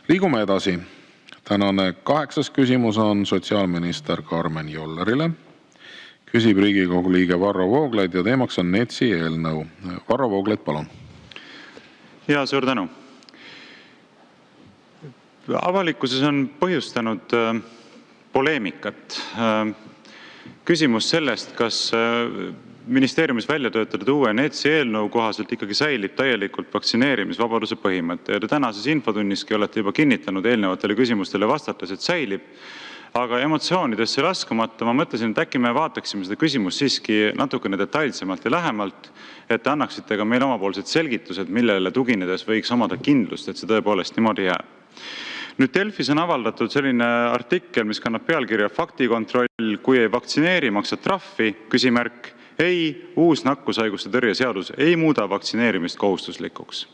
Liigume edasi. Tänane 8. küsimus on sotsiaalminister Karmen Jollerile. Küsib Riigikogu liige Varro Vooglaid ja teemaks on NETS-i eelnõu. Varro Vooglaid, palun. Ja suur tänu. Avalikkuses on põhjustanud poleemikat küsimus sellest, kas ministeeriumis välja töötatud uue NETS-i eelnõu kohaselt ikkagi säilib täielikult vaktsineerimisvabaduse põhimõte. Ja tänases infotunniski olete juba kinnitanud eelnevatele küsimustele vastates, et säilib. Aga emotsioonidesse laskumata ma mõtlesin, et äkki me vaataksime seda küsimust siiski natukene detailsemalt ja lähemalt, et te annaksite ka meile omapoolsed selgitused, millele tuginedes võiks omada kindlust, et see tõepoolest niimoodi jääb. Nüüd Delfis on avaldatud selline artikkel, mis kannab pealkirja Faktikontroll, kui ei vaktsineeri, maksad trahvi, küsimärk. Ei, uus nakkushaiguste tõrje seadus ei muuda vaktsineerimist kohustuslikuks.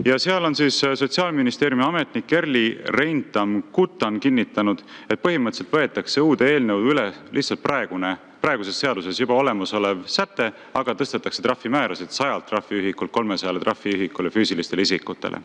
Ja seal on siis Sotsiaalministeeriumi ametnik Kerli Reintam-Kutan kinnitanud, et põhimõtteliselt võetakse uude eelnõu üle lihtsalt praeguses seaduses juba olemasolev säte, aga tõstetakse trahvimäärasid 100 trahviühikult 300 trahviühikule füüsilistele isikutele.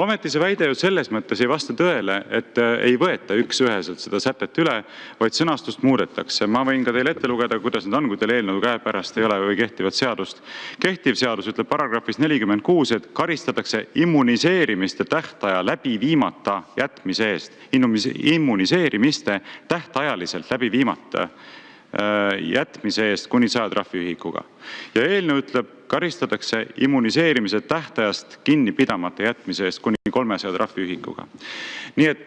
Ometi see väide ju selles mõttes ei vasta tõele, et ei võeta üksüheselt seda sätet üle, vaid sõnastust muudetakse. Ma võin ka teile ette lugeda, kuidas need on, kui teil eelnõu käepärast ei ole või kehtivat seadust. Kehtiv seadus ütleb paragrahvis 46, et karistatakse immuniseerimiste tähtaja läbi viimata jätmise eest. Immuniseerimiste tähtajaliselt läbi viimata jätmise eest kuni 100 trahviühikuga. Ja eelnõu ütleb, karistatakse immuniseerimise tähtajast kinni pidamata jätmise eest kuni 300 trahviühikuga. Nii et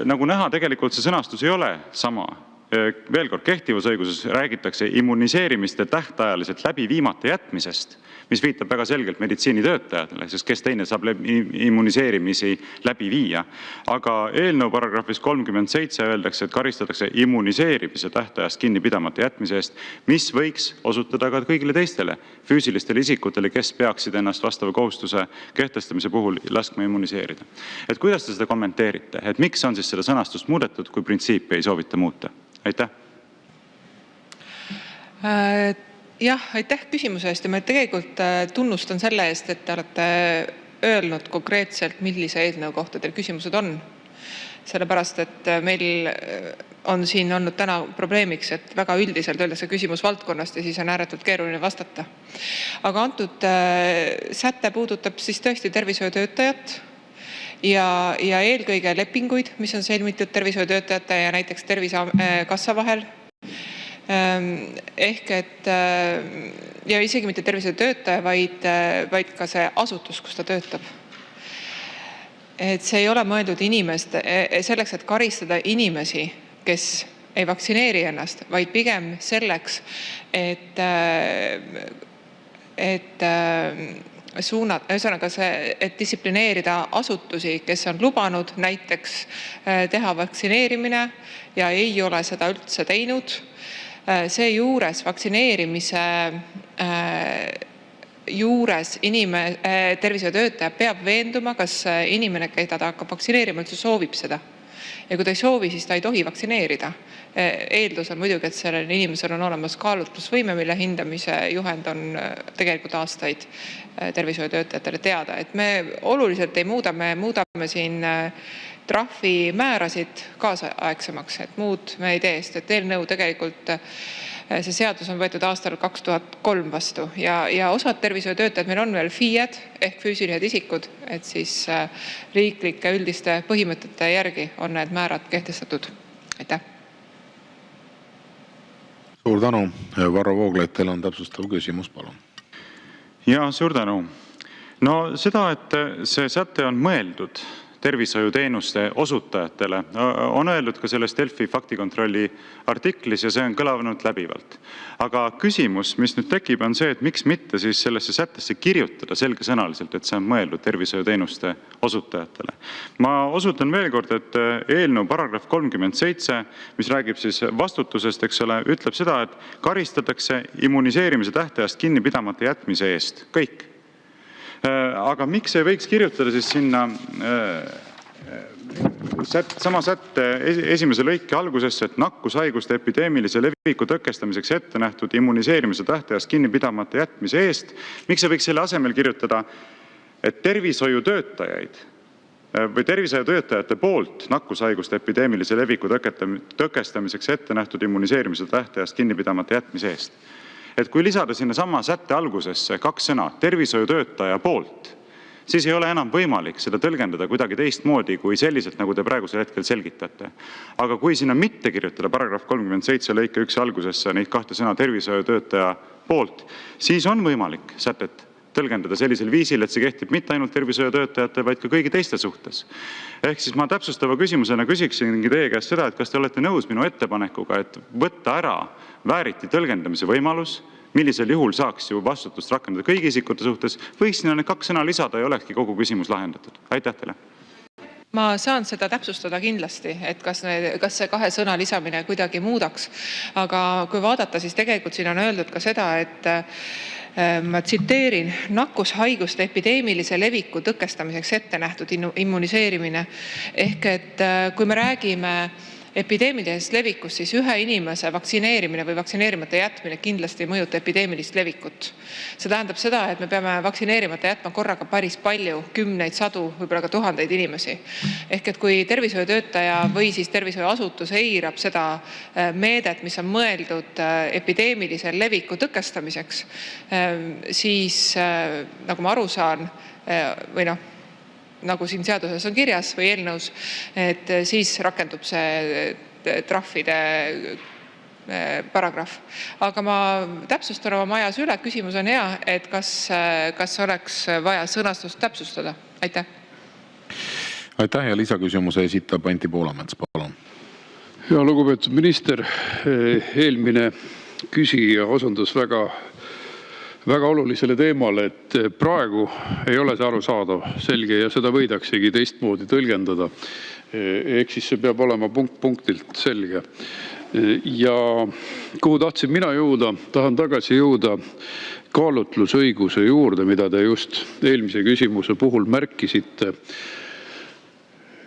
nagu näha, tegelikult see sõnastus ei ole sama. Veel kord, kehtivusõiguses räägitakse immuniseerimiste tähtajaliselt läbi viimata jätmisest, mis viitab väga selgelt meditsiinitöötajatele, sest kes teine saab immuniseerimisi läbi viia. Aga eelnõu paragrahvis 37 öeldakse, et karistatakse immuniseerimise tähtajast kinni pidamata jätmise eest, mis võiks osutada ka kõigile teistele füüsilistele isikutele, kes peaksid ennast vastava kohustuse kehtestamise puhul laskma immuniseerida. Et kuidas te seda kommenteerite? Et miks on siis seda sõnastust muudetud, kui printsiipi ei soovita muuta? Aitäh! Jah, aitäh küsimuse eest ja ma tegelikult tunnustan selle eest, et te olete öelnud konkreetselt, millise eelnõu kohta teil küsimused on. Sellepärast, et meil on siin olnud täna probleemiks, et väga üldiselt öeldakse küsimus valdkonnast ja siis on ääretult keeruline vastata. Aga antud säte puudutab siis tõesti tervishoiutöötajat ja eelkõige lepinguid, mis on sõlmitud tervishoiutöötajate ja näiteks Tervisekassa vahel. Ehk et ja isegi mitte tervishoiutöötaja, vaid ka see asutus, kus ta töötab. Et see ei ole mõeldud selleks, et karistada inimesi, kes ei vaktsineeri ennast, vaid pigem selleks, et distsiplineerida asutusi, kes on lubanud näiteks teha vaktsineerimine ja ei ole seda üldse teinud. Seejuures vaktsineerimise juures tervishoiutöötaja peab veenduma, kas inimene, keda ta hakkab vaktsineerima, üldse soovib seda. Ja kui ta ei soovi, siis ta ei tohi vaktsineerida. Eeldus on muidugi, et sellel inimesel on olemas kaalutlusvõime, mille hindamise juhend on tegelikult aastaid tervishoiutöötajatele teada. Et me oluliselt ei muuda, me muudame siin trahvimäärasid kaasaegsemaks, et muud me ei tee, sest et eelnõu tegelikult see seadus on võetud aastal 2003 vastu ja osad tervishoiutöötajad meil on veel FIE-d ehk füüsilised isikud, et siis riiklike üldiste põhimõtete järgi on need määrad kehtestatud. Aitäh! Suur tänu. Varro Vooglaid, teil on täpsustav küsimus, palun. Ja suur tänu. No seda, et see säte on mõeldud tervishoiuteenuste osutajatele, on öeldud ka selles Delfi faktikontrolli artiklis ja see on kõlanud läbivalt. Aga küsimus, mis nüüd tekib, on see, et miks mitte siis sellesse sättesse kirjutada selgesõnaliselt, et see on mõeldud tervishoiuteenuste osutajatele. Ma osutan veel kord, et eelnõu paragrahv 37, mis räägib siis vastutusest, eks ole, ütleb seda, et karistatakse immuniseerimise tähtajast kinni pidamata jätmise eest. Kõik. Aga miks ei võiks kirjutada siis sinna sama sätte esimese lõike algusesse, et nakkushaiguste epideemilise leviku tõkestamiseks ette nähtud immuniseerimise tähtajast kinni pidamata jätmise eest? Miks ei võiks selle asemel kirjutada, et tervishoiutöötajaid või tervishoiutöötajate poolt nakkushaiguste epideemilise leviku tõkestamiseks ette nähtud immuniseerimise tähtajast kinnipidamata jätmise eest. Et kui lisada sinna sama sätte algusesse 2 sõna tervishoiutöötaja poolt, siis ei ole enam võimalik seda tõlgendada kuidagi teistmoodi kui selliselt, nagu te praegusel hetkel selgitate. Aga kui sinna mitte kirjutada paragrahv 37 lõike 1 algusesse neid 2 sõna tervishoiutöötaja poolt, siis on võimalik sätet tõlgendada sellisel viisil, et see kehtib mitte ainult tervishoiutöötajate, vaid ka kõigi teiste suhtes. Ehk siis ma täpsustava küsimusena küsiksingi teie käest seda, et kas te olete nõus minu ettepanekuga, et võtta ära vääriti tõlgendamise võimalus, millisel juhul saaks ju vastutust rakendada kõigi isikute suhtes, võiks sinna need 2 sõna lisada ja olekski kogu küsimus lahendatud. Aitäh teile! Ma saan seda täpsustada kindlasti, et kas see 2 sõna lisamine kuidagi muudaks. Aga kui vaadata, siis tegelikult siin on öeldud ka seda, et ma tsiteerin, nakkushaiguste epideemilise leviku tõkestamiseks ette nähtud immuniseerimine. Ehk et kui me räägime epideemilisest levikust, siis ühe inimese vaktsineerimine või vaktsineerimata jätmine kindlasti ei mõjuta epideemilist levikut. See tähendab seda, et me peame vaktsineerimata jätma korraga päris palju, 10, 100, võib-olla ka 1000 inimesi. Ehk et kui tervishoiutöötaja või siis tervishoiuasutus eirab seda meedet, mis on mõeldud epideemilise leviku tõkestamiseks, siis nagu ma aru saan, või nagu siin seaduses on kirjas või eelnõus, et siis rakendub see trahvide paragrahv. Aga ma täpsustan oma majas üle, küsimus on hea, et kas oleks vaja sõnastust täpsustada. Aitäh! Aitäh ja lisaküsimuse esitab Anti Poolamets, palun. Ja lugupeetud minister, eelmine küsija osundas väga olulisele teemale, et praegu ei ole see arusaadav selge ja seda võidaksegi teistmoodi tõlgendada. Ehk siis see peab olema punktilt selge. Ja kuhu tahtsin mina jõuda, tahan tagasi jõuda kaalutlusõiguse juurde, mida te just eelmise küsimuse puhul märkisite.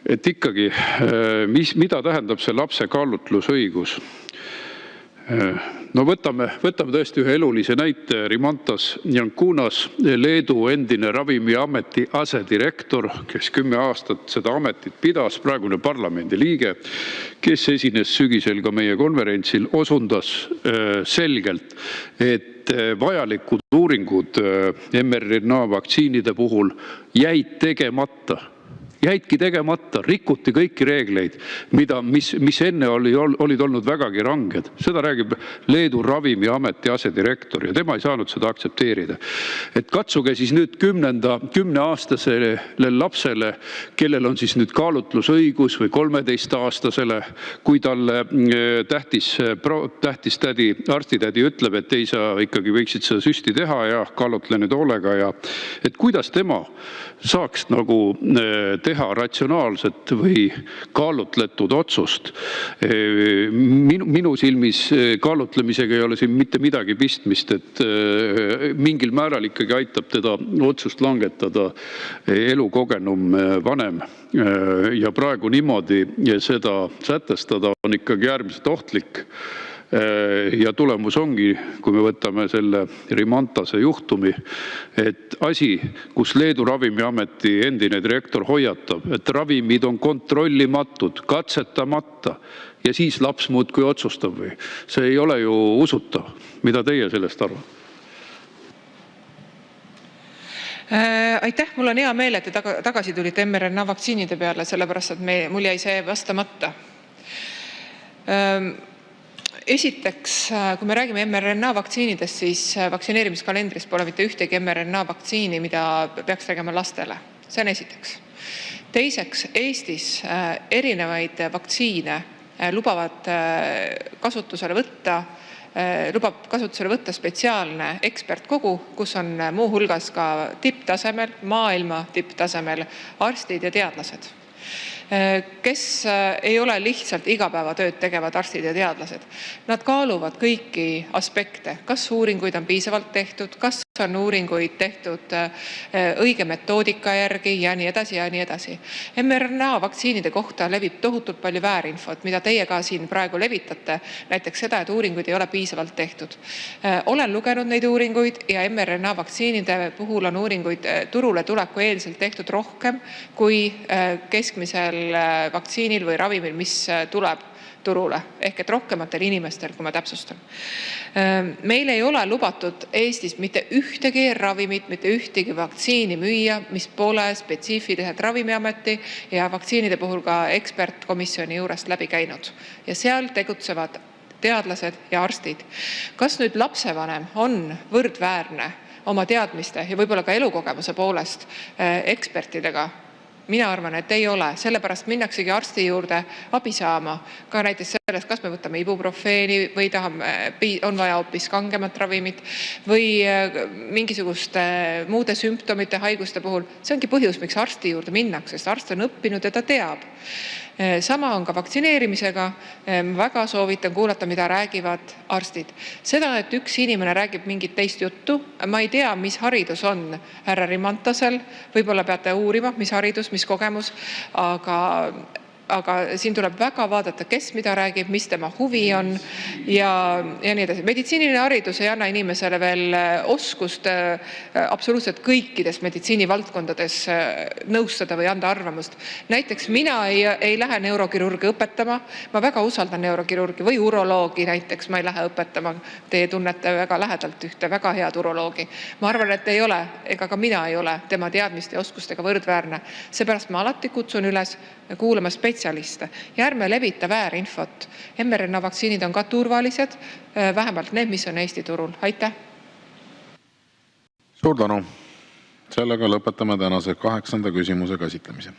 Et ikkagi, mida tähendab see lapse kaalutlusõigus? No võtame tõesti ühe elulise näite. Rimantas Jankunas, Leedu endine ravimiameti asedirektor, kes 10 aastat seda ametit pidas, praegune parlamendi liige, kes esines sügisel ka meie konverentsil, osundas selgelt, et vajalikud uuringud mRNA vaktsiinide puhul jäid tegemata, rikuti kõiki reegleid, mis enne olid olnud vägagi ranged. Seda räägib Leedu ravimiameti asedirektor ja tema ei saanud seda aktsepteerida. Et katsuge siis nüüd 10-aastasele lapsele, kellel on siis nüüd kaalutlusõigus või 13-aastasele, kui talle tähtis tädi, arstitädi ütleb, et ei, sa ikkagi võiksid seda süsti teha ja kaalutle nüüd hoolega ja et kuidas tema saaks nagu teha ratsionaalset või kaalutletud otsust. Minu silmis kaalutlemisega ei ole siin mitte midagi pistmist, et mingil määral ikkagi aitab teda otsust langetada elukogenum vanem. Ja praegu niimoodi seda sätestada on ikkagi äärmiselt ohtlik. Ja tulemus ongi, kui me võtame selle Rimantase juhtumi, et asi, kus Leedu ravimiameti endine direktor hoiatab, et ravimid on kontrollimatud, katsetamata ja siis laps muudkui otsustab või. See ei ole ju usutav. Mida teie sellest arvate? Aitäh, mul on hea meel, et te tagasi tulite mRNA vaktsiinide peale, sellepärast, et mul jäi see vastamata. Esiteks, kui me räägime mRNA vaktsiinidest, siis vaktsineerimiskalendris pole mitte ühtegi mRNA vaktsiini, mida peaks tegema lastele. See on esiteks. Teiseks, Eestis erinevaid vaktsiine lubab kasutusele võtta spetsiaalne ekspertkogu, kus on muu hulgas ka tipptasemel, maailma tipptasemel arstid ja teadlased, kes ei ole lihtsalt igapäevatööd tegevad arstid ja teadlased. Nad kaaluvad kõiki aspekte, kas uuringuid on piisavalt tehtud, kas on uuringuid tehtud õige metoodika järgi ja nii edasi ja nii edasi. mRNA vaktsiinide kohta levib tohutult palju väärinfot, mida teie ka siin praegu levitate, näiteks seda, et uuringuid ei ole piisavalt tehtud. Olen lugenud neid uuringuid ja mRNA vaktsiinide puhul on uuringuid turule tuleku eelselt tehtud rohkem kui keskmisel vaktsiinil või ravimil, mis tuleb turule, ehk et rohkematel inimestel, kui ma täpsustan. Meil ei ole lubatud Eestis mitte ühtegi ravimit, mitte ühtegi vaktsiini müüa, mis pole spetsiifiliselt Ravimiameti ja vaktsiinide puhul ka ekspertkomisjoni juurest läbi käinud. Ja seal tegutsevad teadlased ja arstid. Kas nüüd lapsevanem on võrdväärne oma teadmiste ja võib-olla ka elukogemuse poolest ekspertidega? Mina arvan, et ei ole, sellepärast minnaksegi arsti juurde abi saama, ka näiteks sellest, kas me võtame ibuprofeeni või on vaja hoopis kangemat ravimit või mingisuguste muude sümptomite, haiguste puhul. See ongi põhjus, miks arsti juurde minnakse, sest arst on õppinud ja ta teab. Sama on ka vaktsineerimisega. Ma väga soovitan kuulata, mida räägivad arstid. Seda, et üks inimene räägib mingit teist juttu, ma ei tea, mis haridus on härra Rimantasel, võib-olla peate uurima, mis haridus, mis kogemus, aga siin tuleb väga vaadata, kes mida räägib, mis tema huvi on ja nii edasi. Meditsiiniline haridus ei anna inimesele veel oskust absoluutselt kõikides meditsiinivaldkondades nõustada või anda arvamust. Näiteks mina ei lähe neurokirurgi õpetama, ma väga usaldan neurokirurgi või uroloogi näiteks, ma ei lähe õpetama. Teie tunnete väga lähedalt ühte väga head uroloogi. Ma arvan, et ei ole, ega ka mina ei ole tema teadmiste ja oskustega võrdväärne. Seepärast ma alati kutsun üles kuulama spetsialiste ja ärme levita väärinfot. mRNA vaktsiinid on ka turvalised, vähemalt need, mis on Eesti turul. Aitäh! Suur tänu! Sellega lõpetame tänase 8. küsimuse käsitlemise.